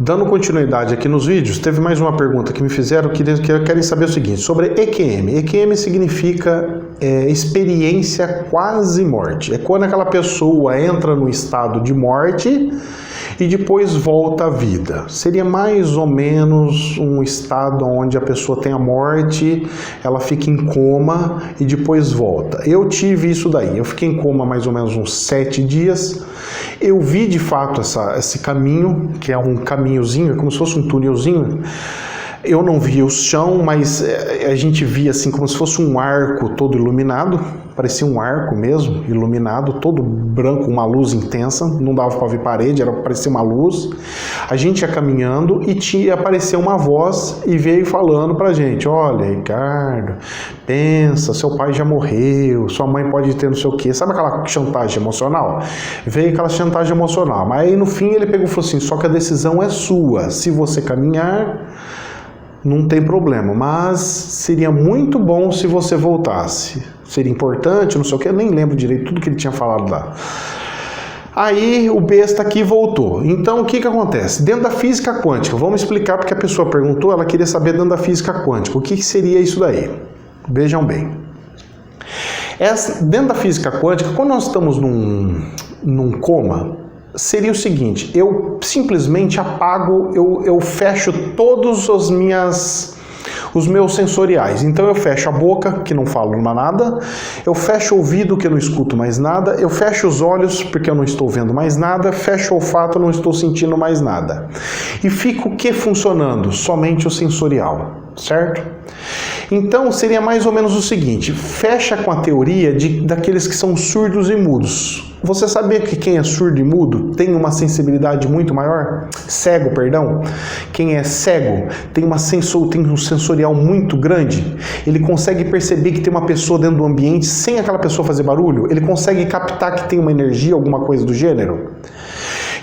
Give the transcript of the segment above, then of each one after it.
Dando continuidade aqui nos vídeos, teve mais uma pergunta que me fizeram que querem saber o seguinte, sobre EQM. EQM significa experiência quase morte. É quando aquela pessoa entra no estado de morte e depois volta à vida. Seria mais ou menos um estado onde a pessoa tem a morte, ela fica em coma e depois volta. Eu tive isso daí, eu fiquei em coma mais ou menos uns 7 dias. Eu vi de fato esse caminho, que é um caminhozinho, é como se fosse um túnelzinho. Eu não via o chão, mas a gente via assim como se fosse um arco todo iluminado, parecia um arco mesmo, iluminado, todo branco, uma luz intensa, não dava para ver parede, parecia uma luz. A gente ia caminhando e apareceu uma voz e veio falando pra gente, olha, Ricardo, pensa, seu pai já morreu, sua mãe pode ter não sei o quê, sabe aquela chantagem emocional? Veio aquela chantagem emocional, mas aí no fim ele pegou e falou assim, só que a decisão é sua, se você caminhar, não tem problema, mas seria muito bom se você voltasse. Seria importante, não sei o que, eu nem lembro direito tudo que ele tinha falado lá. Aí o besta aqui voltou. Então o que acontece? Dentro da física quântica, vamos explicar porque a pessoa perguntou, ela queria saber dentro da física quântica, o que seria isso daí? Vejam bem. Dentro da física quântica, quando nós estamos num coma, seria o seguinte, eu simplesmente apago, eu fecho todos os meus sensoriais. Então eu fecho a boca, que não falo nada, eu fecho o ouvido, que eu não escuto mais nada, eu fecho os olhos, porque eu não estou vendo mais nada, fecho o olfato, não estou sentindo mais nada. E fica o que funcionando? Somente o sensorial, certo? Então seria mais ou menos o seguinte, fecha com a teoria daqueles que são surdos e mudos. Você sabia que quem é surdo e mudo tem uma sensibilidade muito maior? Cego, perdão. Quem é cego tem um sensorial muito grande. Ele consegue perceber que tem uma pessoa dentro do ambiente sem aquela pessoa fazer barulho. Ele consegue captar que tem uma energia, alguma coisa do gênero.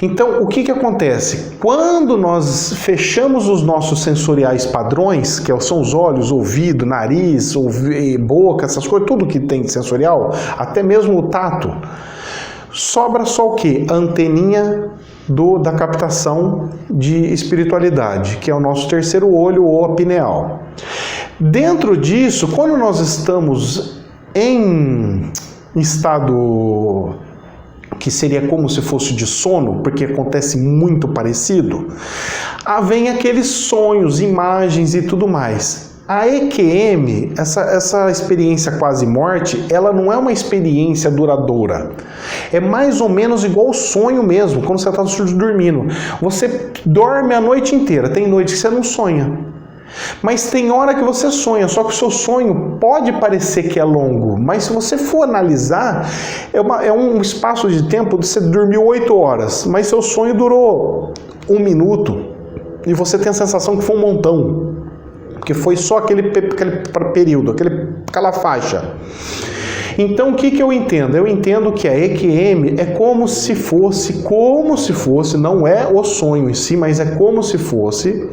Então, o que acontece? Quando nós fechamos os nossos sensoriais padrões, que são os olhos, ouvido, nariz, boca, essas coisas, tudo que tem de sensorial, até mesmo o tato, sobra só o quê? A anteninha da captação de espiritualidade, que é o nosso terceiro olho ou a pineal. Dentro disso, quando nós estamos em estado que seria como se fosse de sono, porque acontece muito parecido, vem aqueles sonhos, imagens e tudo mais. A EQM, essa experiência quase morte, ela não é uma experiência duradoura. É mais ou menos igual ao sonho mesmo, quando você está dormindo. Você dorme a noite inteira, tem noite que você não sonha. Mas tem hora que você sonha, só que o seu sonho pode parecer que é longo, mas se você for analisar, é um espaço de tempo, você dormiu 8 horas, mas seu sonho durou 1 minuto, e você tem a sensação que foi um montão, que foi só aquele período, aquela faixa. Então o que eu entendo? Eu entendo que a EQM é como se fosse, não é o sonho em si, mas é como se fosse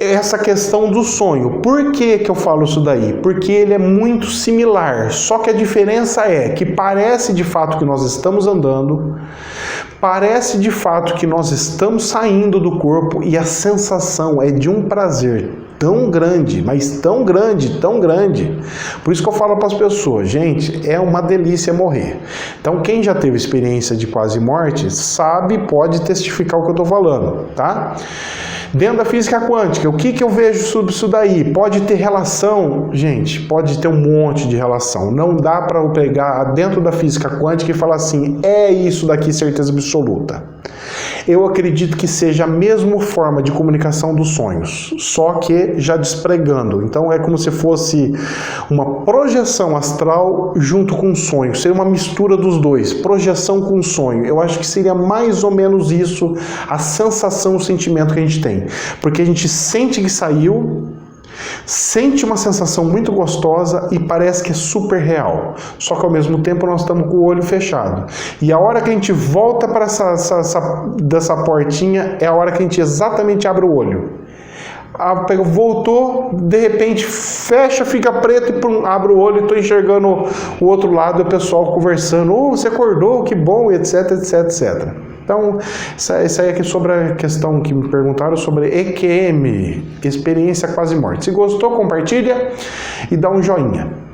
essa questão do sonho. Por que eu falo isso daí? Porque ele é muito similar, só que a diferença é que parece de fato que nós estamos andando, parece de fato que nós estamos saindo do corpo e a sensação é de um prazer tão grande, mas tão grande, tão grande. Por isso que eu falo para as pessoas, gente, é uma delícia morrer. Então quem já teve experiência de quase morte sabe, pode testificar o que eu estou falando, tá? Dentro da física quântica, o que eu vejo sobre isso daí? Pode ter relação, gente, pode ter um monte de relação. Não dá para eu pegar dentro da física quântica e falar assim, é isso daqui, certeza absoluta. Eu acredito que seja a mesma forma de comunicação dos sonhos, só que já despregando. Então é como se fosse uma projeção astral junto com um sonho. Seria uma mistura dos dois, projeção com sonho. Eu acho que seria mais ou menos isso a sensação, o sentimento que a gente tem. Porque a gente sente que saiu, sente uma sensação muito gostosa e parece que é super real. Só que ao mesmo tempo nós estamos com o olho fechado. E a hora que a gente volta para dessa portinha é a hora que a gente exatamente abre o olho. Voltou, de repente fecha, fica preto e abre o olho e estou enxergando o outro lado, o pessoal conversando, você acordou, que bom, etc, etc, etc. Então, isso aí é sobre a questão que me perguntaram sobre EQM, experiência quase morte. Se gostou, compartilha e dá um joinha.